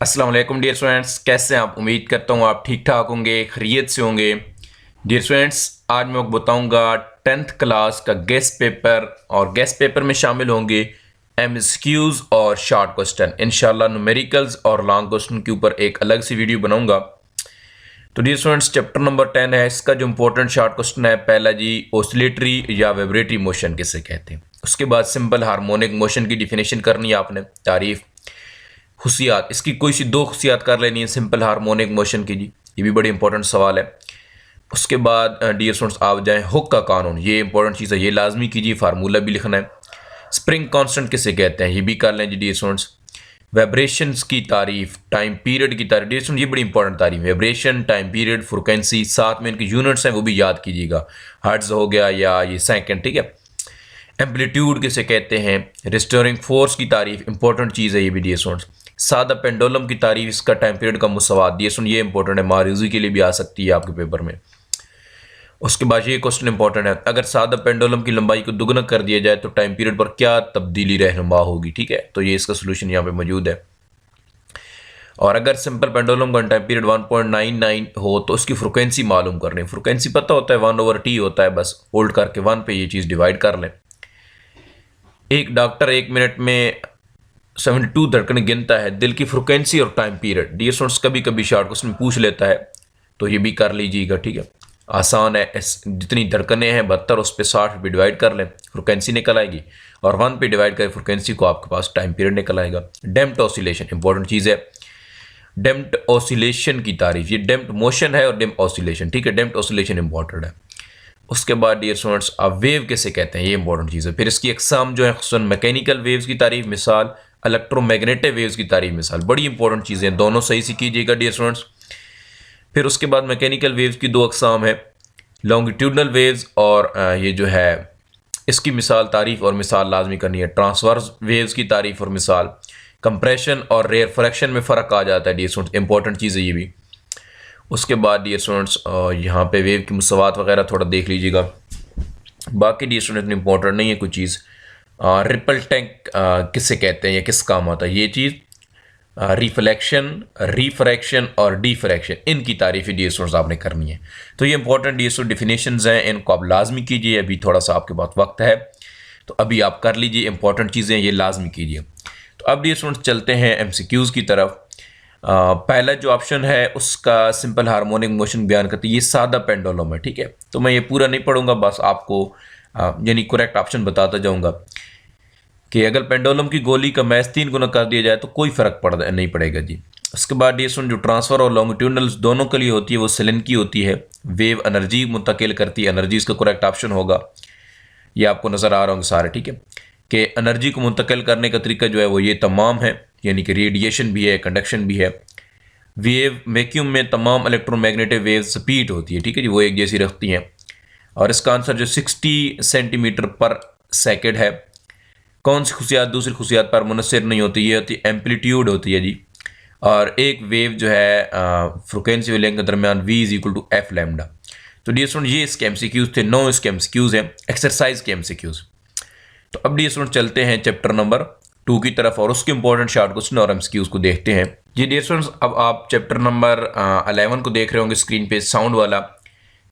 अस्सलाम वालेकुम dear students, कैसे हैं आप। उम्मीद करता हूँ आप ठीक ठाक होंगे, खैरियत से होंगे। डियर स्टूडेंट्स, आज मैं आपको बताऊंगा 10th क्लास का गेस्ट पेपर, और गेस्ट पेपर में शामिल होंगे एमसीक्यूज और शॉर्ट क्वेश्चन। इंशाल्लाह न्यूमेरिकल्स और लॉन्ग क्वेश्चन के ऊपर एक अलग सी वीडियो बनाऊंगा। तो डियर स्टूडेंट्स, चैप्टर नंबर 10 है। इसका जो इंपॉर्टेंट शॉर्ट क्वेश्चन है, पहला जी ऑसिलेटरी या वाइब्रेटरी मोशन किसे कहते हैं। उसके बाद सिंपल हार्मोनिक मोशन की डिफिनेशन करनी है आपने, तारीफ, खुशियात, इसकी कोई सी दो खुशियात कर लेनी है सिंपल हार्मोनिक मोशन की जी, ये भी बड़ी इंपॉर्टेंट सवाल है। उसके बाद डियर स्टूडेंट्स आप जाएं हुक का कानून, ये इंपॉर्टेंट चीज़ है, ये लाजमी कीजिए, फार्मूला भी लिखना है। स्प्रिंग कांस्टेंट किसे कहते हैं, ये भी कर लें जी डियर स्टूडेंट्स। वाइब्रेशंस की तारीफ, टाइम पीरियड की तारीफ, डियर स्टूडेंट ये बड़ी इंपॉर्टेंट तारीफ, वाइब्रेशन, टाइम पीरियड, फ्रिक्वेंसी, साथ में इनके यूनिट्स हैं वो भी याद कीजिएगा, हर्ट्ज हो गया या ये सेकंड, ठीक है। एम्पलीट्यूड किसे कहते हैं, रिस्टोरिंग फोर्स की तारीफ, इंपॉर्टेंट चीज़ है ये भी डियर स्टूडेंट्स। सादा पेंडुलम की तारीफ, इसका टाइम पीरियड का मुसवात, डियर स्टूडेंट ये इंपॉर्टेंट है, मारूजी के लिए भी आ सकती है आपके पेपर में। उसके बाद ये क्वेश्चन इंपॉर्टेंट है, अगर सादा पेंडुलम की लंबाई को दुगना कर दिया जाए तो टाइम पीरियड पर क्या तब्दीली रहनुमा होगी, ठीक है। तो ये इसका सोल्यूशन यहाँ पे मौजूद है। और अगर सिंपल पेंडुलम का टाइम पीरियड 1.99 हो तो उसकी फ्रिक्वेंसी मालूम करनी है। फ्रिक्वेंसी पता होता है 1/t होता है, बस होल्ड करके 1 पे ये चीज़ डिवाइड कर लें। एक डॉक्टर 1 मिनट में 72 धड़कन गिनता है, दिल की फ्रिक्वेंसी और टाइम पीरियड, डियर स्टूडेंट्स कभी कभी शॉर्ट क्वेश्चन पूछ लेता है, तो ये भी कर लीजिएगा, ठीक है। आसान है, जितनी धड़कनें हैं 72, उस पर 60 पे डिवाइड कर लें, फ्रिक्वेंसी निकल आएगी, और 1 पे डिवाइड करें फ्रिक्वेंसी को, आपके पास टाइम पीरियड निकल आएगा। डैम्प्ड ऑसिलेशन इंपॉर्टेंट चीज़ है, डैम्प्ड ऑसिलेशन की तारीफ, ये डैम्प्ड मोशन है और डैम्प्ड ऑसिलेशन, ठीक है, डैम्प्ड ऑसिलेशन इंपॉर्टेंट है। उसके बाद डियर स्टूडेंट्स आप वेव किसे कहते हैं, ये इंपॉर्टेंट चीज़ है। फिर इसकी अकसाम जो है, खुसूसन मैकेनिकल वेव्स की तारीफ मिसाल, इलेक्ट्रोमैग्नेटिक वेव्स की तारीफ मिसाल, बड़ी इंपॉर्टेंट चीज़ें, दोनों सही से कीजिएगा डियर स्टूडेंट्स। फिर उसके बाद मैकेनिकल वेव्स की दो अकसाम है, लॉन्गिट्यूडनल वेव्स, और ये जो है इसकी मिसाल, तारीफ और मिसाल लाजमी करनी है। ट्रांसवर्स वेव्स की तारीफ और मिसाल, कंप्रेशन और रेयरफेक्शन में फ़र्क आ जाता है डियर स्टूडेंट्स, इंपॉर्टेंट चीज़ है ये भी। उसके बाद डियर स्टूडेंट्स यहाँ पे वेव की मुसवात वगैरह थोड़ा देख लीजिएगा, बाकी डियर स्टूडेंट इंपॉर्टेंट नहीं है कोई चीज़। रिपल टैंक किससे कहते हैं या किस काम आता है, ये चीज़ रिफ्लेक्शन, रिफ्रैक्शन और डिफ्रैक्शन, इनकी तारीफ डियर स्टूडेंट्स आपने करनी है। तो ये इंपॉर्टेंट डियर स्टूडेंट डिफिनेशंस हैं, इनको आप लाजमी कीजिए, अभी थोड़ा सा आपके पास वक्त है तो अभी आप कर लीजिए, इंपॉर्टेंट चीज़ें ये लाजमी कीजिए। तो अब डियर स्टूडेंट्स चलते हैं एमसीक्यूज़ की तरफ। पहला जो ऑप्शन है उसका सिंपल हार्मोनिक मोशन बयान करती है, ये सादा पेंडुलम है, ठीक है। तो मैं ये पूरा नहीं पढ़ूंगा, बस आपको यानी करेक्ट ऑप्शन बताता जाऊंगा कि अगर पेंडुलम की गोली का मैच 3 गुना कर दिया जाए तो कोई फर्क नहीं पड़ेगा जी। उसके बाद ये सुन, जो ट्रांसफ़र और लॉन्गिट्यूडनल दोनों के लिए होती है वो सिलेन की होती है, वेव एनर्जी मुंतकिल करती है, एनर्जी इसका करेक्ट ऑप्शन होगा। ये आपको नज़र आ रहा होंगे सारे, ठीक है, कि एनर्जी को मुंतकिल करने का तरीका जो है वो ये तमाम है, यानी कि रेडिएशन भी है, कंडक्शन भी है। वेव वैक्यूम में तमाम इलेक्ट्रोमैग्नेटिक वेव स्पीड होती है, ठीक है जी, वो एक जैसी रखती हैं। और इसका आंसर जो 60 सेंटीमीटर पर सेकेंड है। कौन सी खुशियात दूसरी खुशियात पर मुनसर नहीं होती, ये होती एम्पलीट्यूड होती है जी। और एक वेव जो है फ्रिक्वेंसी वेवलेंथ के दरमियान v is equal to f lambda. तो डियर स्टूडेंट ये इसके एमसीक्यूज थे, 9 इसके एमसीक्यूज हैं, एक्सरसाइज के एमसीक्यूज। तो अब डियर स्टूडेंट चलते हैं चैप्टर नंबर 2 की तरफ और उसके इंपॉर्टेंट शॉर्ट क्वेश्चन और एमसीक्यूज को देखते हैं जी। डियर स्टूडेंट्स अब आप चैप्टर नंबर 11 को देख रहे होंगे स्क्रीन पे, साउंड वाला।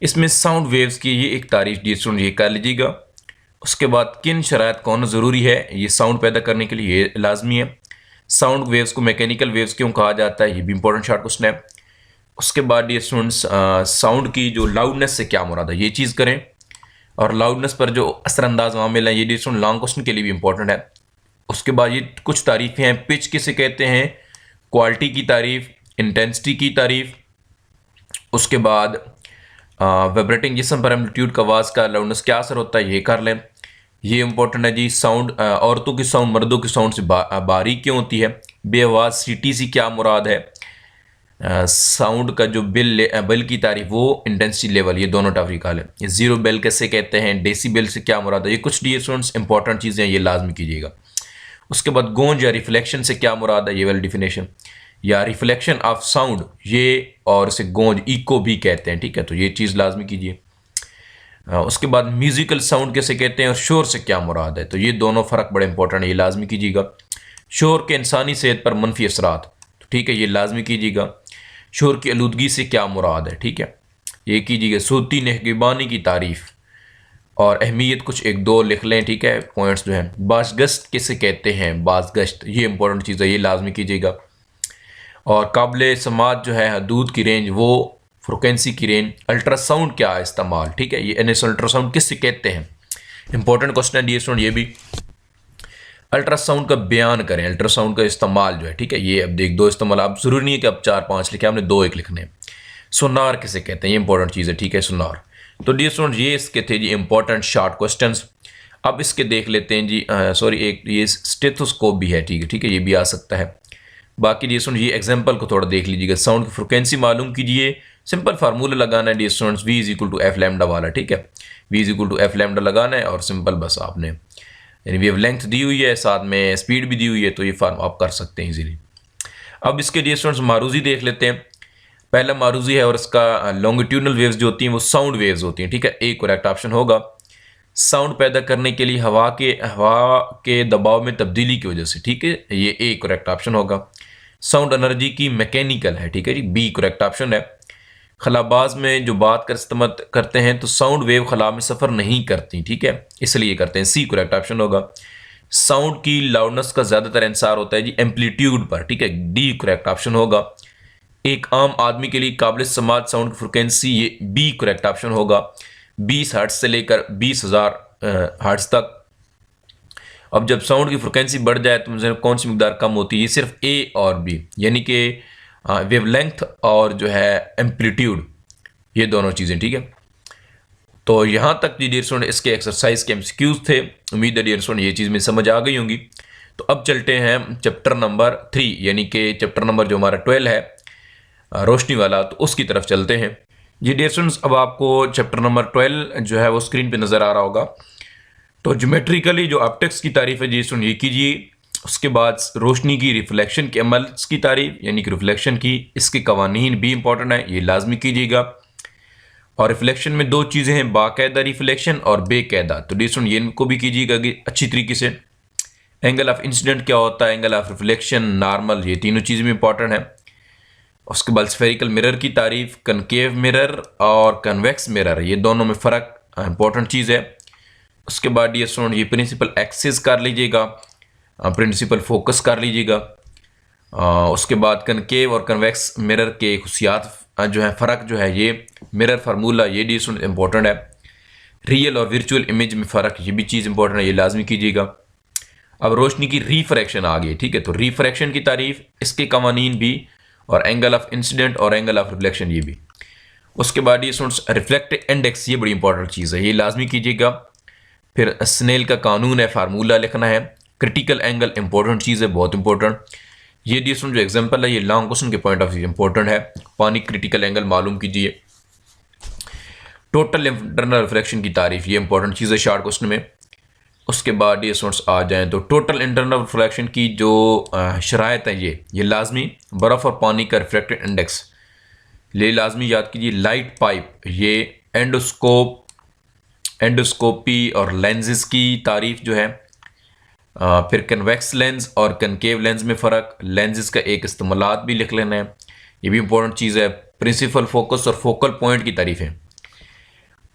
इसमें साउंड वेव्स की ये एक तारीफ डियर स्टूडेंट ये कर लीजिएगा। उसके बाद किन शराइत कौन ज़रूरी है ये साउंड पैदा करने के लिए, ये लाजमी है। साउंड वेव्स को मैकेनिकल वेव्स क्यों कहा जाता है, ये भी इंपॉर्टेंट शॉर्ट क्वेश्चन है। उसके बाद डियर स्टूडेंट्स साउंड की जो लाउडनेस से क्या मुराद है, ये चीज़ करें। और लाउडनेस पर जो असरअंदाज मामले हैं, ये डियर स्टूडेंट लॉन्ग क्वेश्चन के लिए भी इंपॉर्टेंट है। उसके बाद ये कुछ तारीफ़ें हैं, पिच किसे कहते हैं, क्वालिटी की तारीफ, इंटेंसिटी की तारीफ। उसके बाद वाइब्रेटिंग जिस्म पर एम्पलीट्यूड का आवाज़ का लाउडनेस क्या असर होता है, ये कर लें, ये इंपॉर्टेंट है जी। साउंड औरतों की साउंड मर्दों की साउंड से बारीक क्यों होती है, बेआवाज़ सीटी सी क्या मुराद है। साउंड का जो बिल की तारीफ, वो इंटेंसिटी लेवल, ये दोनों टॉपिक का है। ये जीरो बेल कैसे कहते हैं, डेसिबल से क्या मुराद है, ये कुछ डियर स्टूडेंट्स इंपॉर्टेंट चीज़ें हैं, ये लाजमी कीजिएगा। उसके बाद गूंज या रिफ्लेक्शन से क्या मुराद है, ये वाली डिफिनेशन, या रिफ्लेक्शन ऑफ साउंड, ये और इसे गूंज इको भी कहते हैं, ठीक है, तो ये चीज़ लाजमी कीजिए। उसके बाद म्यूजिकल साउंड कैसे कहते हैं और शोर से क्या मुराद है, तो ये दोनों फ़र्क बड़े इंपॉर्टेंट है, ये लाजमी कीजिएगा। शोर के इंसानी सेहत पर मनफी असरात, ठीक है, ये लाजमी कीजिएगा। शोर की आलूदगी से क्या मुराद है, ठीक है, ये कीजिएगा। सूती निगहबानी की तारीफ और अहमियत कुछ एक दो लिख लें, ठीक है, पॉइंट्स जो हैं। बाज़गश्त किसे कहते हैं, बाज़गश्त, ये इंपॉर्टेंट चीज़ है, ये लाजमी कीजिएगा। और काबिल समात जो है हदूद की रेंज, वो फ्रिक्वेंसी की रेंज। अल्ट्रासाउंड क्या है इस्तेमाल, ठीक है, ये अल्ट्रासाउंड किससे कहते हैं, इंपॉर्टेंट क्वेश्चन है डी स्टूडेंट ये भी। अल्ट्रासाउंड का बयान करें, अल्ट्रासाउंड का इस्तेमाल जो है, ठीक है, ये अब देख दो इस्तेमाल, आप ज़रूरी नहीं है कि आप 4-5 लिखे, आपने 2 एक लिखने हैं। सोनार किसे कहते हैं, ये इंपॉर्टेंट चीज़ है, ठीक है, सोनार। तो डी स्टूडेंट ये इसके थे जी इंपॉर्टेंट शॉर्ट क्वेश्चंस। अब इसके देख लेते हैं जी, सॉरी, एक ये स्टेथोस्कोप भी है, ठीक है, ठीक है, ये भी आ सकता है। बाकी डी स्टूडेंट ये एग्जांपल को थोड़ा देख लीजिएगा। साउंड की फ्रिक्वेंसी मालूम कीजिए, सिंपल फार्मूला लगाना है dear students, v is equal to f lambda वाला, ठीक है, v is equal to f lambda लगाना है और सिंपल बस आपने, यानी वेव लेंथ दी हुई है, साथ में स्पीड भी दी हुई है, तो ये फार्म आप कर सकते हैं इजीली। अब इसके डी स्टूडेंट्स मारूजी देख लेते हैं। पहला मारूजी है और इसका लॉन्गिट्यूडनल वेव्स जो होती हैं वो साउंड वेव्स होती हैं, ठीक है, एक करेक्ट ऑप्शन होगा। साउंड पैदा करने के लिए हवा के दबाव में तब्दीली की वजह से, ठीक है, ये एक करेक्ट ऑप्शन होगा। साउंड एनर्जी की मैकेनिकल है, ठीक है जी, बी करेक्ट ऑप्शन है। खलाबाज में जो बात कर इस्तेमाल करते हैं तो साउंड वेव खला में सफ़र नहीं करती, ठीक है, इसलिए करते हैं, सी करेक्ट ऑप्शन होगा। साउंड की लाउडनेस का ज़्यादातर इंसार होता है जी एम्पलीट्यूड पर, ठीक है, डी करेक्ट ऑप्शन होगा। एक आम आदमी के लिए काबिल समात साउंड की फ्रिक्वेंसी, ये बी करेक्ट ऑप्शन होगा, 20 हर्ट्ज से लेकर 20,000 हर्ट्ज तक। अब जब साउंड की फ्रिक्वेंसी बढ़ जाए तो मुझे कौन सी मकदार कम होती है, ये सिर्फ ए और बी, यानी कि वेवलेंथ और जो है एम्पलीट्यूड, ये दोनों चीज़ें, ठीक है। तो यहाँ तक जी डियर स्टूडेंट इसके एक्सरसाइज के एमसीक्यूज थे। उम्मीद है डियर स्टूडेंट ये चीज़ में समझ आ गई होंगी। तो अब चलते हैं चैप्टर नंबर 3, यानी कि चैप्टर नंबर जो हमारा 12 है रोशनी वाला, तो उसकी तरफ चलते हैं जी डियर स्टूडेंट्स। अब आपको चैप्टर नंबर 12 जो है वो स्क्रीन पे नज़र आ रहा होगा। तो ज्योमेट्रिकली जो ऑप्टिक्स की तारीफ है जी स्टूडेंट ये कीजिए। उसके बाद रोशनी की रिफ्लेक्शन के अमल की तारीफ, यानी कि रिफ्लेक्शन की, इसके कवानीन भी इंपॉर्टेंट है, ये लाजमी कीजिएगा। और रिफ्लेक्शन में 2 चीज़ें हैं, बाकायदा रिफ्लेक्शन और बेकायदा, तो डी स्टूडेंट ये इनको भी कीजिएगा अच्छी तरीके से। एंगल ऑफ इंसिडेंट क्या होता है, एंगल ऑफ रिफ्लेक्शन, नॉर्मल, ये तीनों चीज़ें भी इंपॉर्टेंट है। उसके बाद स्फेरिकल मिरर की तारीफ, कनकेव मिरर और कन्वेक्स मिरर, ये दोनों में फ़र्क इंपॉर्टेंट चीज़ है। उसके बाद डी स्टूडेंट ये प्रिंसिपल एक्सिस कर लीजिएगा, प्रिंसिपल फोकस कर लीजिएगा। उसके बाद कनकेव और कन्वेक्स मिरर के खुसियात जो है, फ़र्क जो है, ये मिरर फार्मूला, ये डी स्टूडेंट इंपॉर्टेंट है। रियल और वर्चुअल इमेज में फ़र्क, ये भी चीज़ इंपॉर्टेंट है, ये लाजमी कीजिएगा। अब रोशनी की रिफ्रैक्शन आ गई, ठीक है, तो रिफ्रैक्शन की तारीफ, इसके कवानीन भी, और एंगल ऑफ इंसिडेंट और एंगल ऑफ रिफ्लेक्शन ये भी। उसके बाद ये स्टूडेंट्स रिफ्लेक्टिव इंडेक्स, ये बड़ी इंपॉर्टेंट चीज़ है, ये लाजमी कीजिएगा। फिर स्नेल का कानून है, फार्मूला लिखना है। क्रिटिकल एंगल इंपॉर्टेंट चीज़ है, बहुत इंपॉर्टेंट। ये डी स्टूडेंट जो एग्जांपल है ये लॉन्ग क्वेश्चन के पॉइंट ऑफ व्यू इंपॉर्टेंट है। पानी क्रिटिकल एंगल मालूम कीजिए। टोटल इंटरनल रिफ्लेक्शन की तारीफ, ये इंपॉर्टेंट चीज़ है शॉर्ट क्वेश्चन में। उसके बाद ये स्टूडेंट्स आ जाएँ तो टोटल इंटरनल रिफ्लेक्शन की जो शराइत है ये लाजमी। बर्फ़ और पानी का रिफ्रैक्टिव इंडेक्स ये लाजमी याद कीजिए। लाइट पाइप, ये एंडोस्कोपी और लेंसेज की तारीफ जो है। फिर कन्वेक्स लेंस और कनकेव लेंस में फ़र्क, लेंसेज का एक इस्तेमालात भी लिख लेना है, ये भी इंपॉर्टेंट चीज़ है। प्रिंसिपल फोकस और फोकल पॉइंट की तारीफ़ें।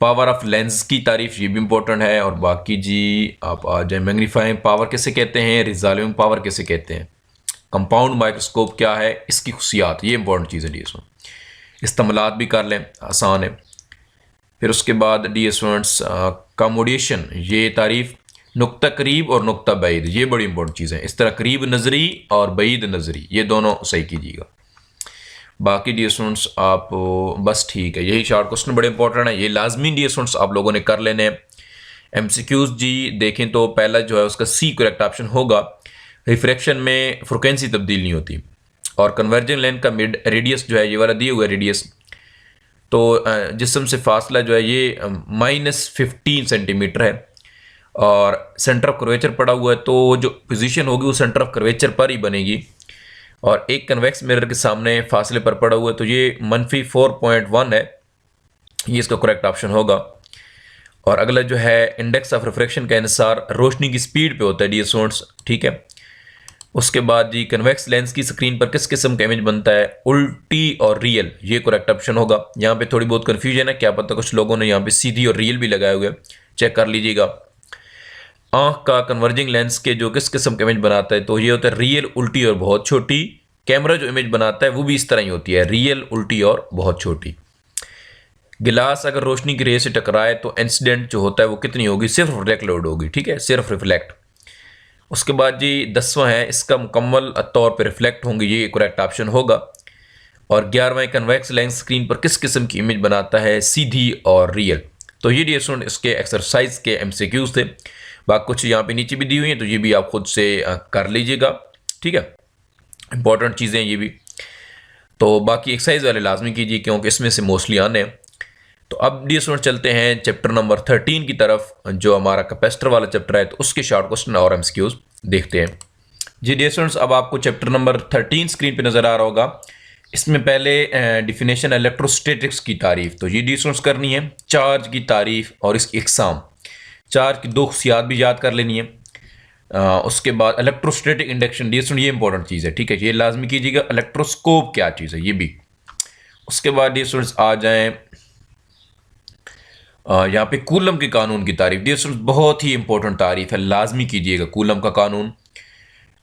पावर ऑफ लेंस की तारीफ, ये भी इंपॉर्टेंट है। और बाकी जी आप आ जाए मैग्नीफाइंग पावर किसे कहते हैं, रिजॉल्विंग पावर किसे कहते हैं, कंपाउंड माइक्रोस्कोप क्या है, इसकी खुसियात, ये इंपॉर्टेंट चीज़ है डी एस। इस्तेमालात भी कर लें, आसान है। फिर उसके बाद डी स्टूडेंट्स कमोडेशन, ये तारीफ। नुक्ता करीब और नुक्ता बैद, ये बड़ी इंपॉर्टेंट चीज़ है। इस तरह करीब नज़री और बैद नज़री, ये दोनों सही कीजिएगा। बाकी डी स्टूडेंट्स आप बस ठीक है, यही शॉर्ट क्वेश्चन बड़े इंपॉर्टेंट है, ये लाजमी डी स्टूडेंट्स आप लोगों ने कर लेने हैं। एमसीक्यूज जी देखें तो पहला जो है उसका सी करेक्ट ऑप्शन होगा। रिफ्रैक्शन में फ्रिक्वेंसी तब्दील नहीं होती। और कन्वर्जन लेंथ का मिड रेडियस जो है, ये वाला दिए हुआ रेडियस, तो जिस्म से फासला जो है ये -15 सेंटीमीटर है। और सेंटर ऑफ कर्वेचर पड़ा हुआ है, तो जो पोजीशन होगी वो सेंटर ऑफ कर्वेचर पर ही बनेगी। और एक कन्वेक्स मिरर के सामने फासले पर पड़ा हुआ है, तो ये -4.1 है, ये इसका करेक्ट ऑप्शन होगा। और अगला जो है इंडेक्स ऑफ रिफ्रैक्शन का अनुसार रोशनी की स्पीड पे होता है डी स्टूडेंट्स, ठीक है। उसके बाद जी कन्वेक्स लेंस की स्क्रीन पर किस किस्म का इमेज बनता है, उल्टी और रियल, ये करेक्ट ऑप्शन होगा। यहाँ पे थोड़ी बहुत कन्फ्यूजन है, क्या पता कुछ लोगों ने यहाँ पे सीधी और रियल भी लगाए हुए, चेक कर लीजिएगा। आंख का कन्वर्जिंग लेंस के जो किस किस्म का इमेज बनाता है, तो ये होता है रियल, उल्टी और बहुत छोटी। कैमरा जो इमेज बनाता है वो भी इस तरह ही होती है, रियल, उल्टी और बहुत छोटी। गिलास अगर रोशनी की रे से टकराए तो इंसिडेंट जो होता है वो कितनी होगी, सिर्फ रिफ्लेक्ट लोड होगी, ठीक है, सिर्फ रिफ्लेक्ट। उसके बाद जी 10वां है, इसका मुकम्मल तौर पे रिफ्लेक्ट होंगे, ये करेक्ट ऑप्शन होगा। और 11वां कन्वेक्स लेंस स्क्रीन पर किस किस्म की इमेज बनाता है, सीधी और रियल। तो ये डियर इसके एक्सरसाइज के MCQs थे। बाकी कुछ यहाँ पे नीचे भी दी हुई हैं, तो ये भी आप खुद से कर लीजिएगा, ठीक है, इंपॉर्टेंट चीज़ें ये भी। तो बाकी एक्सरसाइज वाले लाजमी कीजिए क्योंकि इसमें से मोस्टली आने हैं। तो अब डियर स्टूडेंट चलते हैं चैप्टर नंबर 13 की तरफ, जो हमारा कैपेसिटर वाला चैप्टर है, तो उसके शॉर्ट क्वेश्चन और MCQs देखते हैं। जी डियर स्टूडेंट्स, अब आपको चैप्टर नंबर 13 स्क्रीन पे नज़र आ रहा होगा। इसमें पहले डिफिनेशन इलेक्ट्रोस्टैटिक्स की तारीफ, तो ये डियर स्टूडेंट्स करनी है, चार्ज की तारीफ और इसकी इकसाम, चार्ज की दो खुसियात भी याद कर लेनी है। उसके बाद इलेक्ट्रोस्टैटिक इंडक्शन, डियर स्टूडेंट ये इंपॉर्टेंट चीज़ है, ठीक है, ये लाजमी कीजिएगा। इलेक्ट्रोस्कोप क्या चीज़ है, ये भी। उसके बाद डियर स्टूडेंट्स आ जाएं यहाँ पे कूलम के कानून की तारीफ, डियर स्टूडेंट्स बहुत ही इंपॉर्टेंट तारीफ है, लाजमी कीजिएगा कूलम का कानून।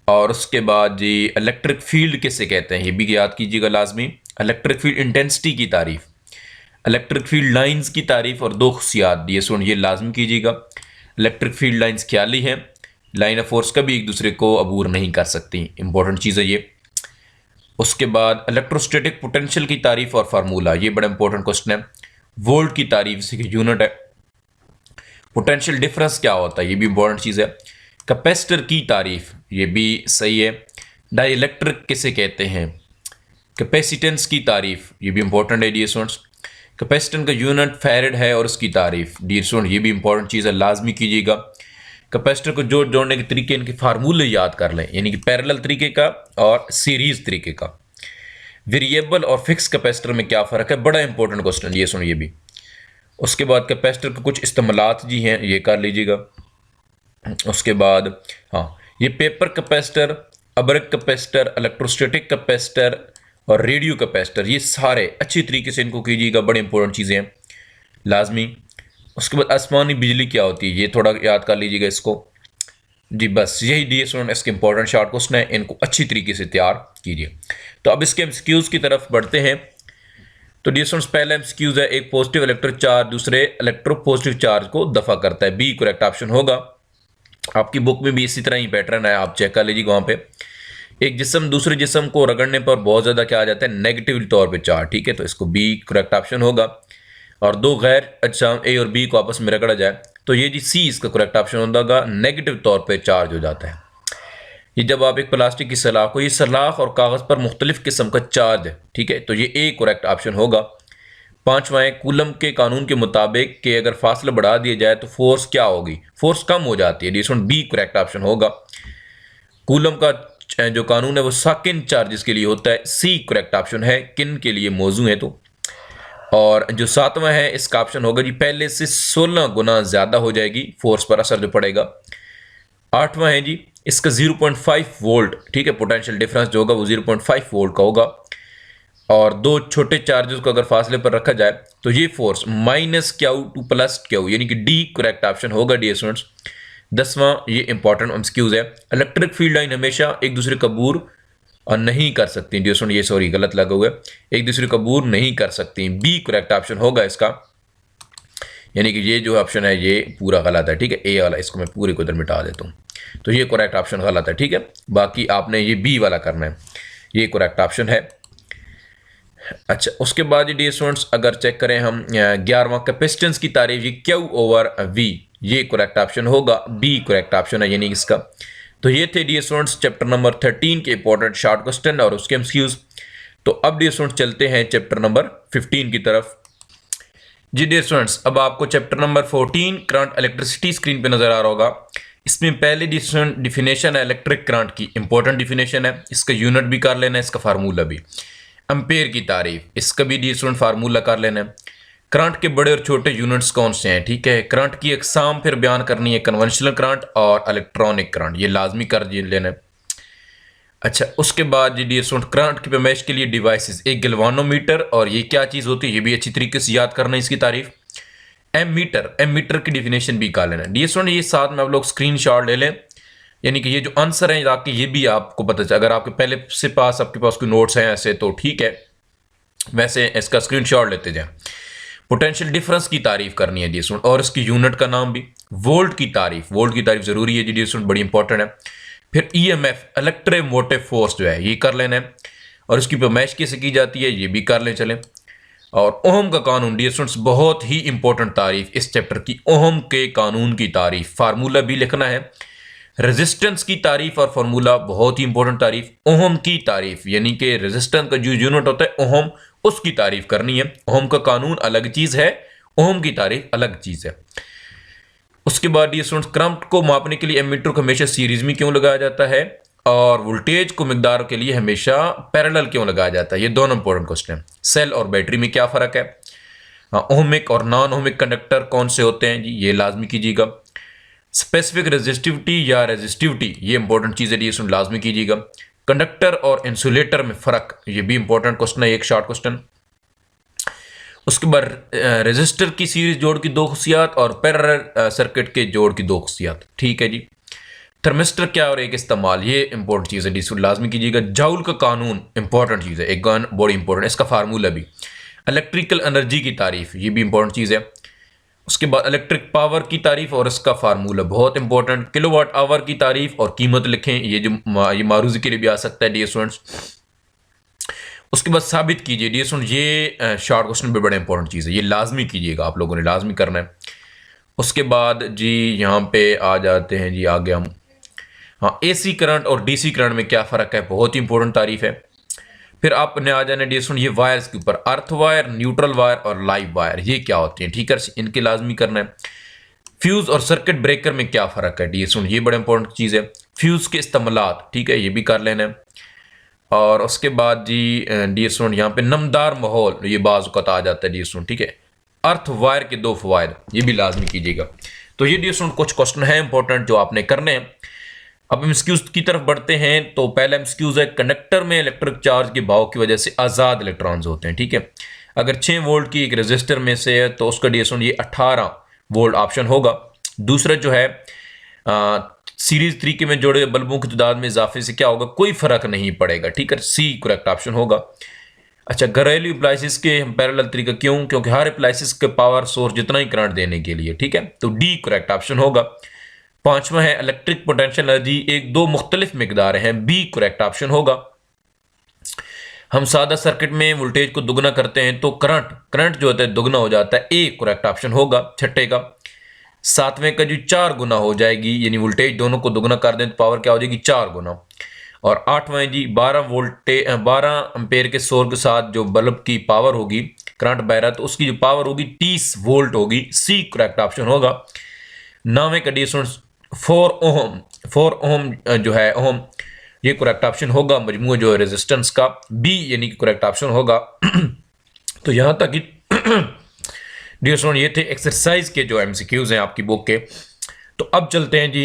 और उसके बाद जी इलेक्ट्रिक फील्ड किसे कहते हैं, ये भी याद कीजिएगा लाजमी। इलेक्ट्रिक फील्ड इंटेंसिटी की तारीफ, इलेक्ट्रिक फील्ड लाइंस की तारीफ और दो खुसियात, ये सुन ये लाजमी कीजिएगा। इलेक्ट्रिक फील्ड लाइंस ख्याली हैं, लाइन ऑफ फोर्स कभी एक दूसरे को अबूर नहीं कर सकती, इंपॉर्टेंट चीज़ है ये। उसके बाद इलेक्ट्रोस्टैटिक पोटेंशियल की तारीफ और फार्मूला, ये बड़ा इंपॉर्टेंट क्वेश्चन है। वोल्ट की तारीफ, इसी की यूनिट है। पोटेंशियल डिफरेंस क्या होता है, ये भी इंपॉर्टेंट चीज़ है। कैपेसिटर की तारीफ, ये भी सही है। डाई इलेक्ट्रिक किसे कहते हैं, कैपेसिटेंस की तारीफ, ये भी इंपॉर्टेंट है डियर स्टूडेंट्स। कैपेसिटेंस का यूनिट फैरेड है और उसकी तारीफ, डियर स्टूडेंट ये भी इंपॉर्टेंट चीज़ है, लाजमी कीजिएगा। कैपेसिटर को जोड़ने के तरीके, इनके फार्मूले याद कर लें, यानी कि पैरेलल तरीके का और सीरीज तरीके का। वेरिएबल और फिक्स कैपेसिटर में क्या फ़र्क है, बड़ा इंपॉर्टेंट क्वेश्चन, ये सुनिए भी। उसके बाद कैपेसिटर के कुछ इस्तेमालात जी हैं, ये कर लीजिएगा। उसके बाद हाँ, ये पेपर कैपेसिटर, अब्रक कैपेसिटर, इलेक्ट्रोस्टैटिक कैपेसिटर और रेडियो कैपेसिटर, ये सारे अच्छी तरीके से इनको कीजिएगा, बड़ी इंपॉर्टेंट चीज़ें हैं, लाजमी। उसके बाद आसमानी बिजली क्या होती है, ये थोड़ा याद कर लीजिएगा इसको जी। बस यही डियर स्टूडेंट इसके इंपॉर्टेंट शॉर्ट क्वेश्चन है, इनको अच्छी तरीके से तैयार कीजिए। तो अब इसके MCQs की तरफ बढ़ते हैं। तो डियर स्टूडेंट्स पहला MCQs है, एक पॉजिटिव इलेक्ट्रिक चार्ज दूसरे इलेक्ट्रो पॉजिटिव चार्ज को दफा करता है, बी करेक्ट ऑप्शन होगा। आपकी बुक में भी इसी तरह ही पैटर्न है, आप चेक कर लीजिएगा वहाँ पे। एक जिस्म दूसरे जिस्म को रगड़ने पर बहुत ज़्यादा क्या आ जाता है, नेगेटिव तौर पे चार्ज, ठीक है, तो इसको बी करेक्ट ऑप्शन होगा। और दो गैर अजसाम ए और बी को आपस में रगड़ा जाए, तो ये जी सी इसका करेक्ट ऑप्शन होगा, नेगेटिव तौर पे चार्ज हो जाता है। ये जब आप एक प्लास्टिक की सलाख को, ये सलाख और कागज़ पर मुख्तलिफ किस्म का चार्ज है, ठीक है, तो ये ए करेक्ट ऑप्शन होगा। पांचवा है कूलम के कानून के मुताबिक कि अगर फासला बढ़ा दिया जाए तो फोर्स क्या होगी, फोर्स कम हो जाती है, डियर बी करेक्ट ऑप्शन होगा। कूलम का जो कानून है वो सेकंड चार्जेस के लिए होता है, सी करेक्ट ऑप्शन है, किन के लिए मौजू है तो। और जो सातवां है इसका ऑप्शन होगा जी, पहले से 16 गुना ज़्यादा हो जाएगी फोर्स पर असर जो पड़ेगा। आठवां है जी, इसका 0.5 वोल्ट, ठीक है, पोटेंशियल डिफरेंस जो होगा वो 0.5 वोल्ट का होगा। और दो छोटे चार्जेस को अगर फासले पर रखा जाए तो ये force minus Q two plus Q, यानी कि डी करेक्ट ऑप्शन होगा डियर स्टूडेंट्स। 10वां ये इंपॉर्टेंट MCQs है, इलेक्ट्रिक फील्ड लाइन हमेशा एक दूसरे का अबूर नहीं कर सकती डियर स्टूडेंट, ये सॉरी गलत लगा हुआ है, एक दूसरे का अबूर नहीं कर सकती, बी करेक्ट ऑप्शन होगा इसका। यानी कि ये जो ऑप्शन है ये पूरा गलत है, ठीक है, ए वाला इसको मैं पूरे को इधर मिटा देता हूँ, तो ये करेक्ट ऑप्शन गलत है, ठीक है। बाकी आपने ये बी वाला करना है, ये करेक्ट ऑप्शन है। अच्छा, उसके बाद डियर स्टूडेंट्स अगर चेक करें हम 11वां कैपेसिटेंस की तारीफ, ये क्यू ओवर वी, ये करेक्ट ऑप्शन होगा, बी करेक्ट ऑप्शन है यानी इसका। तो ये थे डियर स्टूडेंट्स चैप्टर नंबर 13 के इंपॉर्टेंट शॉर्ट क्वेश्चन और उसके MCQs। तो अब डियर स्टूडेंट्स चलते हैं चैप्टर नंबर 15 की तरफ। जी डियर स्टूडेंट्स, अब आपको chapter number 14 current electricity screen पे नजर आ रहा होगा। इसमें पहले डिफिनेशन है इलेक्ट्रिक करंट की, इंपॉर्टेंट डिफिनेशन है, इसका यूनिट भी कर लेना है, इसका फार्मूला भी। एम्पेयर की तारीफ, इसका भी डियर स्टूडेंट फार्मूला कर लेना है। करंट के बड़े और छोटे यूनिट्स कौन से हैं, ठीक है। करंट की अकसाम फिर बयान करनी है, कन्वेंशनल करंट और इलेक्ट्रॉनिक करंट, ये लाजमी कर लेना है। अच्छा, उसके बाद जी डियर स्टूडेंट, करंट की पैमाइश के लिए डिवाइसेस, एक गैल्वानोमीटर, और ये क्या चीज़ होती है ये भी अच्छी तरीके से याद करना है इसकी तारीफ। एम मीटर की डिफिनेशन भी निकाल लेना डियर स्टूडेंट, ये साथ में आप लोग स्क्रीन शॉट ले लें, यानी कि ये जो आंसर है ताकि ये भी आपको पता चले। अगर आपके पहले से आपके पास कोई नोट्स हैं ऐसे तो ठीक है, वैसे इसका स्क्रीन शॉट लेते जाएं। पोटेंशियल डिफरेंस की तारीफ करनी है डियर स्टूडेंट, और इसकी यूनिट का नाम भी। वोल्ट की तारीफ जरूरी है डियर स्टूडेंट, बड़ी इंपॉर्टेंट है। फिर ईएमएफ, इलेक्ट्रोमोटिव फोर्स जो है ये कर लेना है, और इसकी पैमाइश कैसे की जाती है ये भी कर लें चलें। और ओहम का कानून डियर स्टूडेंट्स, बहुत ही इंपॉर्टेंट तारीफ इस चैप्टर की, ओहम के कानून की तारीफ, फार्मूला भी लिखना है। रेजिस्टेंस की तारीफ और फार्मूला, बहुत ही इंपॉर्टेंट तारीफ। ओहम की तारीफ यानी कि रेजिस्टेंस का जो यूनिट होता है ओहम, उसकी तारीफ करनी है। ओहम का कानून अलग चीज है, ओहम की तारीफ अलग चीज है। उसके बाद ये स्टूडेंट्स, करंट को मापने के लिए एमीटर को हमेशा सीरीज में क्यों लगाया जाता है, और वोल्टेज को मिकदार के लिए हमेशा पैरेलल क्यों लगाया जाता है, ये दोनों इंपॉर्टेंट क्वेश्चन है। सेल और बैटरी में क्या फर्क है, ओहमिक और नॉन ओहमिक कंडक्टर कौन से होते हैं जी, ये लाजमी कीजिएगा। स्पेसिफिक रेजिस्टिविटी या रेजिस्टिविटी, ये इंपॉर्टेंट चीज है, ये लाजमी कीजिएगा। कंडक्टर और इंसुलेटर में फर्क, ये भी इंपॉर्टेंट क्वेश्चन है, एक शॉर्ट क्वेश्चन। उसके बाद रेजिस्टर की सीरीज जोड़ की दो खुशियात और पैरेलल सर्किट के जोड़ की दो खुशियात, ठीक है जी। थर्मिस्टर क्या और एक इस्तेमाल, ये इंपॉर्टेंट चीज़ है, डिस्कस लाजमी कीजिएगा। जाउल का कानून इंपॉर्टेंट चीज़ है, एक गन बड़ी इंपॉर्टेंट, इसका फार्मूला भी। इलेक्ट्रिकल एनर्जी की तारीफ, ये भी इंपॉर्टेंट चीज़ है। उसके बाद इलेक्ट्रिक पावर की तारीफ और इसका फार्मूला बहुत इंपॉर्टेंट। किलोवाट आवर की तारीफ और कीमत लिखें, ये मारूजी के लिए भी आ सकता है डियर स्टूडेंट्स। उसके बाद साबित कीजिए डियर स्टूडेंट, ये शॉर्ट क्वेश्चन भी बड़ा इंपॉर्टेंट चीज़ है, ये लाजमी कीजिएगा, आप लोगों ने लाजमी करना है। उसके बाद जी यहाँ पे आ जाते हैं जी आगे हम, हाँ, एसी करंट और डीसी करंट में क्या फ़र्क है, बहुत ही इंपॉर्टेंट तारीफ है। फिर आपने आ जाना डियर स्टूडेंट ये वायर्स के ऊपर, अर्थ वायर, न्यूट्रल वायर और लाइव वायर, ये क्या होती हैं, ठीक है, इनके लाजमी करना है। फ्यूज़ और सर्किट ब्रेकर में क्या फ़र्क है डियर स्टूडेंट, ये बड़ा इंपॉर्टेंट चीज़ है। फ्यूज़ के इस्तेमालात, ठीक है, ये भी कर लेना है। और उसके बाद जी डियर स्टूडेंट यहाँ पे नमदार माहौल, ये बाज़ औक़ात आ जाता है डियर स्टूडेंट, ठीक है। अर्थ वायर के दो फ़वाइद, ये भी लाजमी कीजिएगा। तो ये डियर स्टूडेंट कुछ क्वेश्चन है इंपॉर्टेंट जो आपने करने हैं। अब एमसीक्यूज की तरफ बढ़ते हैं। तो पहला एमसीक्यूज है, कंडक्टर में इलेक्ट्रिक चार्ज के बहाव की वजह से आज़ाद इलेक्ट्रॉन्स होते हैं, ठीक है। अगर 6 वोल्ट की एक रेजिस्टर में से है तो उसका डियर ये 18 वोल्ट ऑप्शन होगा। दूसरा जो है सीरीज तरीके में जोड़े बल्बों की तादाद में इजाफे से क्या होगा, कोई फर्क नहीं पड़ेगा, ठीक है, सी करेक्ट ऑप्शन होगा। अच्छा, घरेलू अप्लाइंसेस के पैरेलल तरीका क्यों, क्योंकि हर अप्लाइंसेस के पावर सोर्स जितना ही करंट देने के लिए, ठीक है, तो डी करेक्ट ऑप्शन होगा। पांचवा है इलेक्ट्रिक पोटेंशियल एनर्जी एक दो मुख्तलिफ मिकदार हैं, बी करेक्ट ऑप्शन होगा। हम सादा सर्किट में वोल्टेज को दुगना करते हैं तो करंट जो होता है दुगना हो जाता है, ए करेक्ट ऑप्शन होगा। छठे का, सातवें का जो 4 गुना हो जाएगी, यानी वोल्टेज दोनों को दुगना कर दें तो पावर क्या हो जाएगी, 4 गुना। और आठवें जी 12 एम्पेयर के सोर्स के साथ जो बल्ब की पावर होगी, करंट बह रहा तो उसकी जो पावर होगी 30 वोल्ट होगी, सी करेक्ट ऑप्शन होगा। 9वें का डिस्टेंस 4 ओम जो है ओम, ये करेक्ट ऑप्शन होगा। मजमू जो है रेजिस्टेंस का, बी यानी कि करेक्ट ऑप्शन होगा। तो यहां तक कि डियर स्टूडेंट ये थे एक्सरसाइज के जो एमसीक्यूज हैं आपकी बुक के। तो अब चलते हैं जी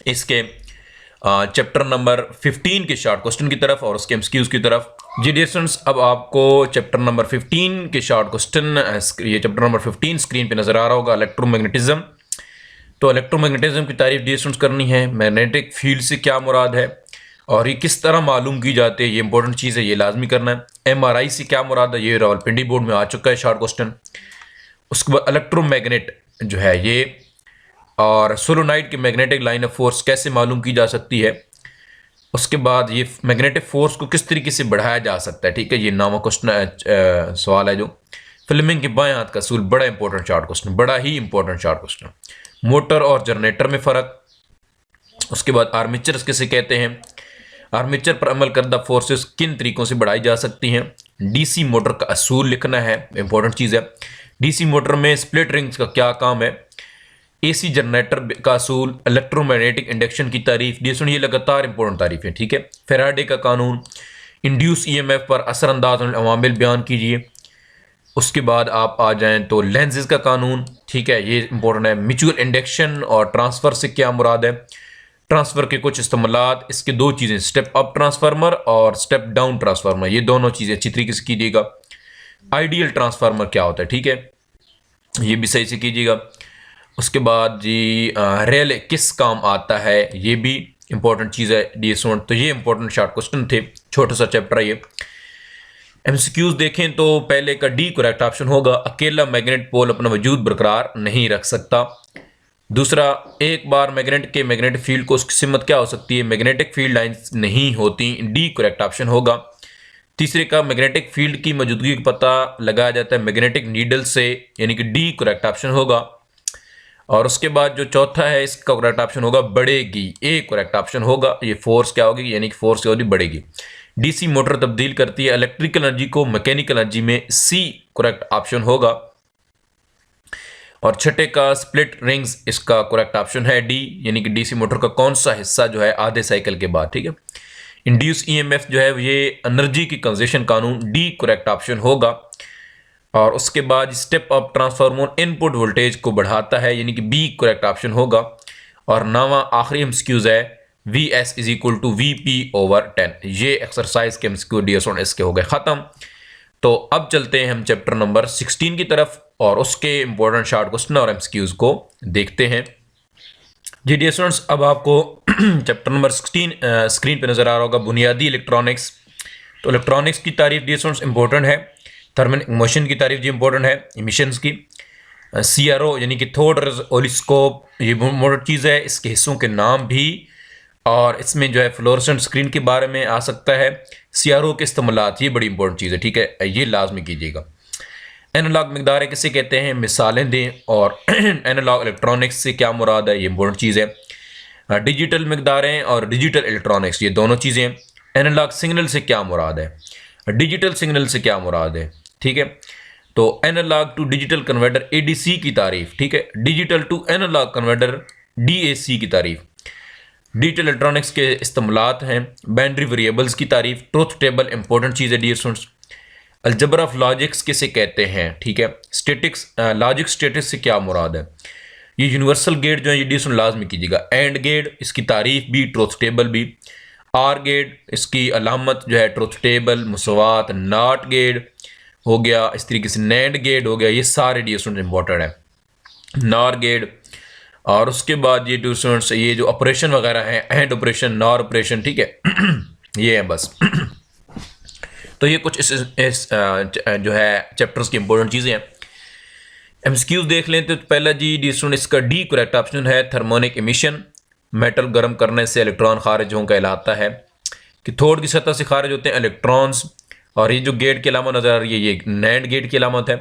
इसके चैप्टर नंबर 15 के शॉर्ट क्वेश्चन की तरफ और उसके एमसीक्यूज की तरफ। जी डियर स्टूडेंट्स, अब आपको चैप्टर नंबर 15 के शॉर्ट क्वेश्चन, ये चैप्टर नंबर 15 स्क्रीन पे नजर आ रहा होगा, इलेक्ट्रोमैग्नेटिज्म। तो इलेक्ट्रोमैग्नेटिज्म की तारीफ डियर स्टूडेंट्स करनी है, मैग्नेटिक फील्ड से क्या मुराद है और ये किस तरह मालूम की जाती है, ये इंपॉर्टेंट चीज़ है, ये लाजमी करना है। एमआरआई से क्या मुराद है, ये रावलपिंडी बोर्ड में आ चुका है शॉर्ट क्वेश्चन। उसके बाद इलेक्ट्रोमैग्नेट जो है ये, और सोलोनाइड की मैग्नेटिक लाइन ऑफ फोर्स कैसे मालूम की जा सकती है। उसके बाद ये मैग्नेटिक फोर्स को किस तरीके से बढ़ाया जा सकता है, ठीक है, ये 9वां क्वेश्चन सवाल है जो फिल्मिंग के बाएं हाथ का असूल, बड़ा इंपॉर्टेंट शॉर्ट क्वेश्चन, बड़ा ही इंपॉर्टेंट शॉर्ट क्वेश्चन। मोटर और जनरेटर में फ़र्क। उसके बाद आर्मेचर किसे कहते हैं, आर्मेचर पर अमल करदा फोर्सेस किन तरीकों से बढ़ाई जा सकती हैं। डीसी मोटर का असूल लिखना है, इंपॉर्टेंट चीज़ है। डीसी मोटर में स्प्लिट रिंग्स का क्या काम है। एसी जनरेटर का असूल, इलेक्ट्रोमैग्नेटिक इंडक्शन की तारीफ, ये लगातार इंपॉर्टेंट तारीफ है, ठीक है। फैराडे का कानून, इंड्यूस ईएमएफ पर असरअंदाज अवामिल बयान कीजिए। उसके बाद आप आ जाएं तो लेंजेस का कानून, ठीक है, ये इंपॉर्टेंट है। म्यूचुअल इंडक्शन और ट्रांसफर से क्या मुराद है। ट्रांसफ़र के कुछ इस्तेमालात, इसके दो चीज़ें, स्टेप अप ट्रांसफार्मर और स्टेप डाउन ट्रांसफार्मर, ये दोनों चीज़ें अच्छी तरीके से कीजिएगा। आइडियल ट्रांसफार्मर क्या होता है, ठीक है, ये भी सही से कीजिएगा। उसके बाद जी रेले किस काम आता है, ये भी इंपॉर्टेंट चीज़ है डी स्टूडेंट। तो ये इंपॉर्टेंट शॉर्ट क्वेश्चन थे, छोटा सा चैप्टर है ये। एमसीक्यूज देखें तो पहले का डी करेक्ट ऑप्शन होगा, अकेला मैग्नेट पोल अपना वजूद बरकरार नहीं रख सकता। दूसरा, एक बार मैग्नेट के मैग्नेटिक फील्ड को उसकी सिमत क्या हो सकती है, मैग्नेटिक फील्ड लाइंस नहीं होती, डी करेक्ट ऑप्शन होगा। तीसरे का मैग्नेटिक फील्ड की मौजूदगी का पता लगाया जाता है मैग्नेटिक नीडल से, यानी कि डी करेक्ट ऑप्शन होगा। और उसके बाद जो चौथा है इसका करेक्ट ऑप्शन होगा बढ़ेगी, ए करेक्ट ऑप्शन होगा। ये फोर्स क्या होगी, यानी कि फोर्स क्या होगी, बढ़ेगी। डीसी मोटर तब्दील करती है इलेक्ट्रिकल एनर्जी को मैकेनिकल एनर्जी में, सी करेक्ट ऑप्शन होगा। और छठे का स्प्लिट रिंग्स, इसका करेक्ट ऑप्शन है डी, यानी कि डीसी मोटर का कौन सा हिस्सा जो है आधे साइकिल के बाद, ठीक है। इंड्यूस ईएमएफ जो है ये एनर्जी की कंजर्वेशन कानून, डी करेक्ट ऑप्शन होगा। और उसके बाद step up transformer input voltage को बढ़ाता है, यानी कि बी करेक्ट ऑप्शन होगा। और नवा आखिरी एमसीक्यूज है V S is equal to V P over 10। ये एक्सरसाइज के एमसीक्यू डीएसओन इसके हो गए ख़त्म। तो अब चलते हैं हम चैप्टर नंबर 16 की तरफ और उसके इंपॉर्टेंट शॉर्ट क्वेश्चन और एमसीक्यूज को देखते हैं। जी डियर स्टूडेंट्स, अब आपको चैप्टर नंबर 16 स्क्रीन पे नज़र आ रहा होगा, बुनियादी इलेक्ट्रॉनिक्स। तो इलेक्ट्रॉनिक्स की तारीफ डियर स्टूडेंट्स इंपॉर्टेंट है, थर्मल मोशन की तारीफ जी इंपॉर्टेंट है, इमिशंस की, सीआरओ यानी कि थोड ओलिस्कोप, ये इंपॉर्टेंट चीज़ है, इसके हिस्सों के नाम भी, और इसमें जो है फ्लोरेसेंट स्क्रीन के बारे में आ सकता है, सीआरओ के इस्तेमालात, ये बड़ी इंपॉर्टेंट चीज़ है, ठीक है, ये लाजमी कीजिएगा। एनालॉग मकदारें किसे कहते हैं, मिसालें दें, और एनालॉग इलेक्ट्रॉनिक्स से क्या मुराद है, ये इंपॉर्टेंट चीज़ है। डिजिटल मकदारें और डिजिटल इलेक्ट्रॉनिक्स, ये दोनों चीज़ें। एनालॉग सिग्नल से क्या मुराद है, डिजिटल सिग्नल से क्या मुराद है, ठीक है। तो analog to digital converter ADC की तारीफ, ठीक है, digital to analog converter DAC की तारीफ। डिजिटल इलेक्ट्रॉनिक्स के इस्तेमालात हैं, बाइनरी वेरिएबल्स की तारीफ, ट्रुथ टेबल इंपॉर्टेंट चीज़ है डियर स्टूडेंट्स। अलजबर ऑफ लॉजिक्स किसे कहते हैं, ठीक है, स्टेटिक्स, लॉजिक स्टेटिक्स से क्या मुराद है। ये यूनिवर्सल गेट जो है ये डियर लाजमी कीजिएगा। एंड गेट, इसकी तारीफ भी, ट्रुथ टेबल भी। आर गेट, इसकी अलामत जो है ट्रुथ टेबल, मुसवात। नॉट गेट हो गया, इस तरीके से नैंड गेट हो गया, ये सारे डियर स्टूडेंट्स इंपॉर्टेंट है। नॉर गेट, और उसके बाद ये डियर स्टूडेंट्स ये जो ऑपरेशन वगैरह हैं, एंड ऑपरेशन, नॉर ऑपरेशन, ठीक है, ये है बस। तो ये कुछ इस जो है चैप्टर्स की इंपॉर्टेंट चीज़ें हैं। एमसीक्यूज देख लें तो पहला जी डियर स्टूडेंट इसका डी करेक्ट ऑप्शन है, थर्मोनिक एमिशन, मेटल गर्म करने से इलेक्ट्रॉन खारिज हों कहलाता है। कि थोड़ की सतह से खारिज होते हैं इलेक्ट्रॉन्स। और ये जो गेट की अलामत नजर आ रही है ये नैंड गेट की अलामत है।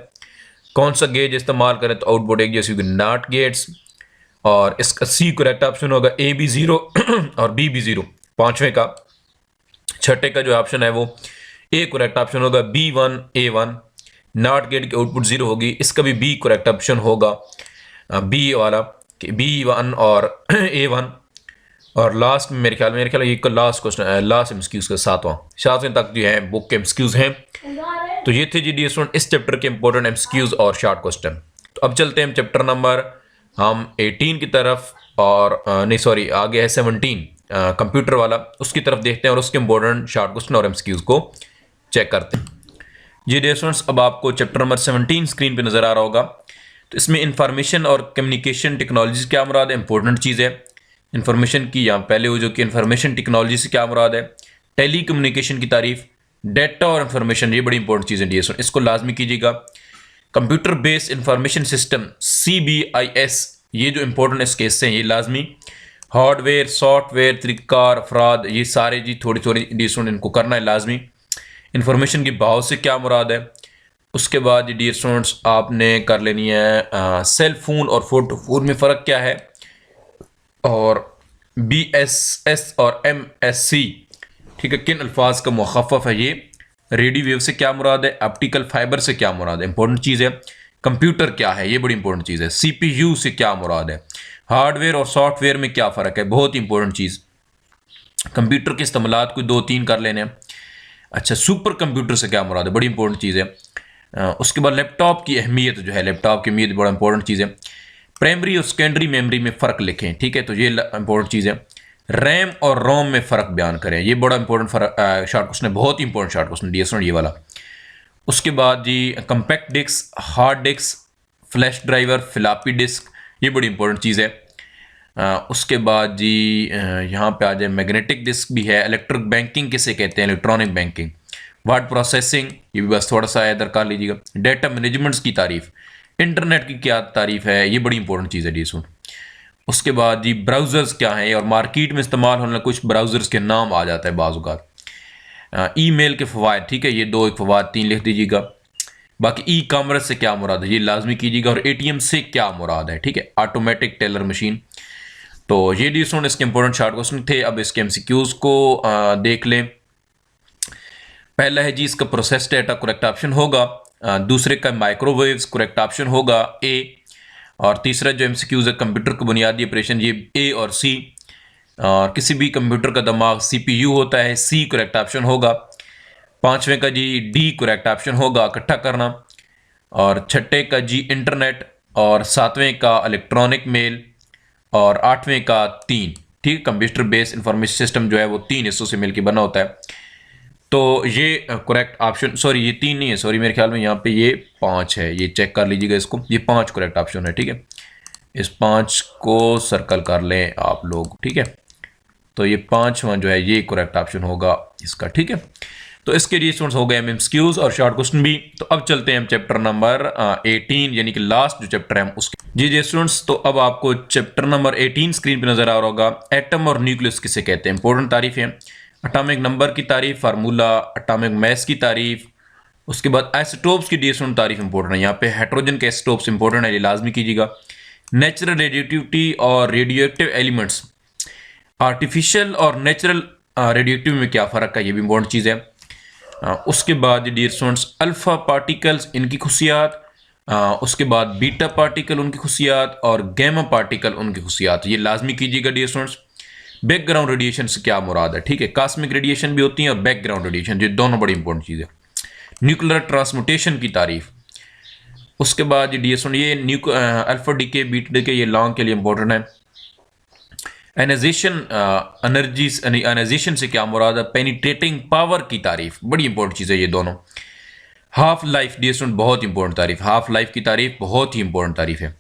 कौन सा गेज इस्तेमाल करें तो आउटपुट एक जैसी होगी, नॉट गेट्स। और इसका सी करेक्ट ऑप्शन होगा ए बी ज़ीरो और बी भी ज़ीरो पांचवें का। छठे का जो ऑप्शन है वो ए करेक्ट ऑप्शन होगा B one A one. NOT gate की आउटपुट ज़ीरो होगी, इसका भी बी करेक्ट ऑप्शन होगा, बी वाला कि बी वन और ए वन। और लास्ट में मेरे ख्याल ये लास्ट क्वेश्चन, लास्ट एमसीक्यूज का सातवें तक जो है बुक के एमसीक्यूज हैं। तो ये थे जी डियर स्टूडेंट इस चैप्टर के इंपॉर्टेंट एमसीक्यूज और शॉर्ट क्वेश्चन। तो अब चलते हैं चैप्टर नंबर हम 18 की तरफ, और नहीं सॉरी आगे है 17 कंप्यूटर वाला, उसकी तरफ देखते हैं और उसके इंपॉर्टेंट शॉर्ट क्वेश्चन और एमसीक्यूज को चेक करते हैं। जी डियर स्टूडेंट्स, अब आपको चैप्टर नंबर 17 स्क्रीन पे नज़र आ रहा होगा। तो इसमें इंफॉर्मेशन और कम्युनिकेशन टेक्नोलॉजी क्या मुराद है, इंपॉर्टेंट चीज़ है इंफॉर्मेशन की। यहाँ पहले वो जो कि इंफॉर्मेशन टेक्नोलॉजी से क्या मुराद है, टेली कम्युनिकेशन की तारीफ, डेटा और इंफॉर्मेशन, ये बड़ी इंपॉर्टेंट चीज़ है डियर स्टूडेंट, इसको लाजमी कीजिएगा। Computer based information system CBIS, ये जो इंपॉर्टेंट इसके हिस्से हैं ये लाजमी। हार्डवेयर, सॉफ्टवेयर, तरीक़ार, अफराद, ये सारे जी थोड़ी थोड़ी डियर स्टूडेंट इनको करना है लाजमी। इंफॉर्मेशन की भाव से क्या मुराद है। उसके बाद डियर स्टूडेंट्स आपने कर लेनी है सेल फोन और फोटो फोन में फ़र्क क्या है, और BSS और MSC, ठीक है, किन अल्फाज का मुख़फ़्फ़फ़ है ये। रेडियो वेव से क्या मुराद है, ऑप्टिकल फाइबर से क्या मुराद है, इंपॉर्टेंट चीज़ है। कंप्यूटर क्या है, ये बड़ी इंपॉर्टेंट चीज़ है। CPU से क्या मुराद है। हार्डवेयर और सॉफ्टवेयर में क्या फ़र्क है, बहुत इंपॉर्टेंट चीज़। कंप्यूटर के इस्तेमालात कोई 2-3 कर लेने हैं। अच्छा, सुपर कंप्यूटर से क्या मुराद है, बड़ी इंपॉर्टेंट चीज़ है। उसके बाद लैपटॉप की अहमियत जो है, लैपटॉप की अहमियत बड़ा इंपॉर्टेंट चीज़ है। प्राइमरी और सेकेंडरी मेमोरी में फ़र्क लिखें, ठीक है, तो ये इंपॉर्टेंट चीज़ है। रैम और रोम में फ़र्क बयान करें। ये बड़ा इंपॉर्टेंट शॉर्ट क्वेश्चन है, बहुत ही important short question the student ये वाला। उसके बाद जी compact disk, hard disk, flash driver, floppy disk, ये बड़ी इंपॉर्टेंट चीज़ है। उसके बाद जी यहाँ पे आ जाए मैग्नेटिक डिस्क भी है। इलेक्ट्रिक बैंकिंग किसे कहते हैं, इलेक्ट्रॉनिक बैंकिंग। वर्ड प्रोसेसिंग, ये भी बस थोड़ा सा याद कर लीजिएगा। डेटा मैनेजमेंट्स की तारीफ, इंटरनेट की क्या तारीफ है, ये बड़ी इंपॉर्टेंट चीज़ है डी स्टूडेंट। उसके बाद जी ब्राउज़र्स क्या हैं और मार्केट में इस्तेमाल होने वाले कुछ ब्राउज़र्स के नाम आ जाता है बाज़ औक़ात। ईमेल के फ़वाइद, ठीक है, ये 2 एक फ़वाद 3 लिख दीजिएगा। बाकी ई कॉमर्स से क्या मुराद है ये लाजमी कीजिएगा, और एटीएम से क्या मुराद है, ठीक है, ऑटोमेटिक टेलर मशीन। तो ये डी स्टूडेंट इसके इंपॉर्टेंट शॉर्ट क्वेश्चन थे। अब इसके एमसीक्यूज़ को देख लें। पहला है जी इसका प्रोसेस डेटा, करेक्ट ऑप्शन होगा। दूसरे का माइक्रोवेव्स, करेक्ट ऑप्शन होगा ए। और तीसरा जो एमसीक्यूज़ है कंप्यूटर का बुनियादी ऑपरेशन, ये ए और सी। और किसी भी कंप्यूटर का दिमाग सीपीयू होता है, सी करेक्ट ऑप्शन होगा। पांचवें का जी डी करेक्ट ऑप्शन होगा, इकट्ठा करना। और छठे का जी इंटरनेट, और सातवें का इलेक्ट्रॉनिक मेल, और आठवें का 3, ठीक, कंप्यूटर बेस्ड इंफॉर्मेशन सिस्टम जो है वो 3 हिस्सों से मिलकर बना होता है। तो ये करेक्ट ऑप्शन, सॉरी ये 3 नहीं है, सॉरी मेरे ख्याल में यहाँ पे ये 5 है, ये चेक कर लीजिएगा इसको, ये 5 करेक्ट ऑप्शन है, ठीक है। इस 5 को सर्कल कर लें आप लोग, ठीक है। तो ये 5वां जो है ये करेक्ट ऑप्शन होगा इसका, ठीक है। तो इसके लिए स्टूडेंट्स हो गए एमसीक्यूज और शॉर्ट क्वेश्चन भी। तो अब चलते हैं हम चैप्टर नंबर 18 यानी कि लास्ट जो चैप्टर है हम उसके। जी स्टूडेंट्स, तो अब आपको चैप्टर नंबर 18 स्क्रीन पे नजर आ रहा होगा। एटम और न्यूक्लियस किसे कहते हैं, इंपॉर्टेंट तारीफ है। एटॉमिक नंबर की तारीफ, फार्मूला, एटॉमिक मास की तारीफ, उसके बाद आइसोटोप्स की डी स्टूडेंट तारीफ इंपॉर्टेंट है। यहाँ पे हाइड्रोजन के आइसोटोप्स इंपॉर्टेंट है, ये लाजमी कीजिएगा। नेचुरल रेडियोएक्टिविटी और रेडियोएक्टिव एलिमेंट्स, आर्टिफिशियल और नेचुरल रेडियोएक्टिव में क्या फ़र्क है, ये भी इंपॉर्टेंट चीज़ है। उसके बाद डियर स्टूडेंट्स अल्फ़ा पार्टिकल्स, इनकी खुशियात, उसके बाद बीटा पार्टिकल उनकी खुशियात, और गैमा पार्टिकल उनकी खुशियात, ये लाजमी कीजिएगा डियर स्टूडेंट्स। बैकग्राउंड रेडिएशन से क्या मुराद है, ठीक है, कॉस्मिक रेडिएशन भी होती है और बैकग्राउंड रेडिएशन, ये दोनों बड़ी इंपॉर्टेंट चीज़ है। न्यूक्लियर ट्रांसमुटेशन की तारीफ। उसके बाद डियर स्टूडेंट ये अल्फा डीके बीटा डीके ये लॉन्ग के लिए इंपॉर्टेंट है। एनाइजेशन, एनाइजेशन से क्या मुराद है, पेनिट्रेटिंग पावर की तारीफ, बड़ी इंपॉर्टेंट चीज़ है ये दोनों। हाफ लाइफ डियर स्टूडेंट बहुत इंपॉर्टेंट तारीफ, हाफ लाइफ की तारीफ बहुत ही इंपॉर्टेंट तारीफ है।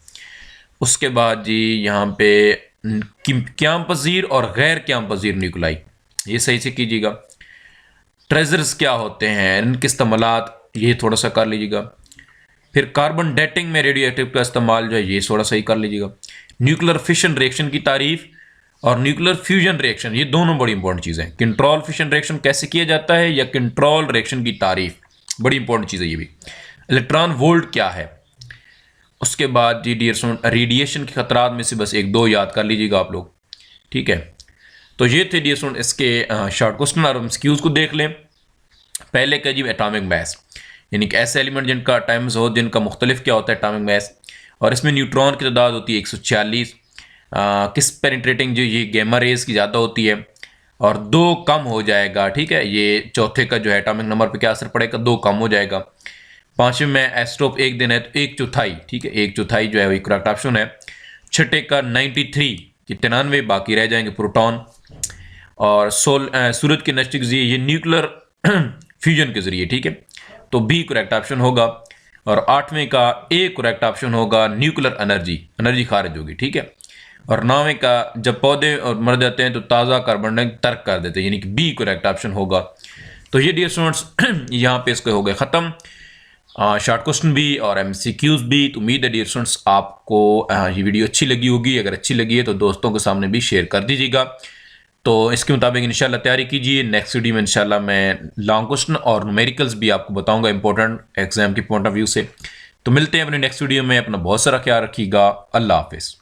उसके बाद जी यहाँ पे क्याम पजीर और गैर क्याम पजीर न्यूक्लाई, ये सही से कीजिएगा। ट्रेजर्स क्या होते हैं, इनके इस्तेमालात, ये थोड़ा सा कर लीजिएगा। फिर कार्बन डेटिंग में रेडियो एक्टिव का इस्तेमाल जो है ये थोड़ा सही कर लीजिएगा। न्यूक्लियर फिशन रिएक्शन की तारीफ और न्यूक्लियर फ्यूजन रिएक्शन, ये दोनों बड़ी इंपॉर्टेंट चीज़ें हैं। कंट्रोल फिशन रिएक्शन कैसे किया जाता है या कंट्रोल रिएक्शन की तारीफ, बड़ी इंपॉर्टेंट चीज़ है ये भी। इलेक्ट्रॉन वोल्ट क्या है। उसके बाद जी डियर स्टूडेंट रेडिएशन के खतरात में से बस 1-2 याद कर लीजिएगा आप लोग, ठीक है। तो ये थे डियर स्टूडेंट इसके शॉर्ट क्वेश्चन और एमसीक्यूज को देख लें। पहले का जी एटॉमिक मास, यानी कि ऐसे एलिमेंट जिनका टाइम्स हो, जिनका मुख्तलिफ क्या होता है एटॉमिक मास, और इसमें न्यूट्रॉन की तादाद होती है 146। किस पेनिट्रेटिंग जो ये गैमा रेज की ज़्यादा होती है, और 2 कम हो जाएगा, ठीक है। ये चौथे का जो है एटॉमिक नंबर पे क्या असर पड़ेगा, 2 कम हो जाएगा। पांचवें में आइसोटोप 1 दिन है तो 1/4, ठीक है, 1/4 जो है वही करेक्ट ऑप्शन है। छठे का 93 कि 93 बाकी रह जाएंगे प्रोटॉन। और सूरज के नज़दीक ये न्यूक्लियर फ्यूजन के जरिए, ठीक है, तो बी करेक्ट ऑप्शन होगा। और 8वें का ए करेक्ट ऑप्शन होगा, न्यूक्लियर एनर्जी खारिज होगी, ठीक है। और 9वें का जब पौधे और मर जाते हैं तो ताज़ा कार्बन डाइऑक्साइड तर्क कर देते हैं, यानी कि बी करेक्ट ऑप्शन होगा। तो ये डियर स्टूडेंट्स यहाँ पे इसके हो गए ख़त्म शॉर्ट क्वेश्चन भी और एमसीक्यूज भी। तो उम्मीद है डियर स्टूडेंट्स आपको ये वीडियो अच्छी लगी होगी। अगर अच्छी लगी है तो दोस्तों के सामने भी शेयर कर दीजिएगा। तो इसके मुताबिक इंशाल्लाह तैयारी कीजिए। नेक्स्ट वीडियो में इंशाल्लाह मैं लॉन्ग क्वेश्चन और न्यूमेरिकल्स भी आपको बताऊंगा इंपॉर्टेंट एग्जाम के पॉइंट ऑफ व्यू से। तो मिलते हैं अपने नेक्स्ट वीडियो में। अपना बहुत सारा ख्याल रखिएगा। अल्लाह हाफिज़।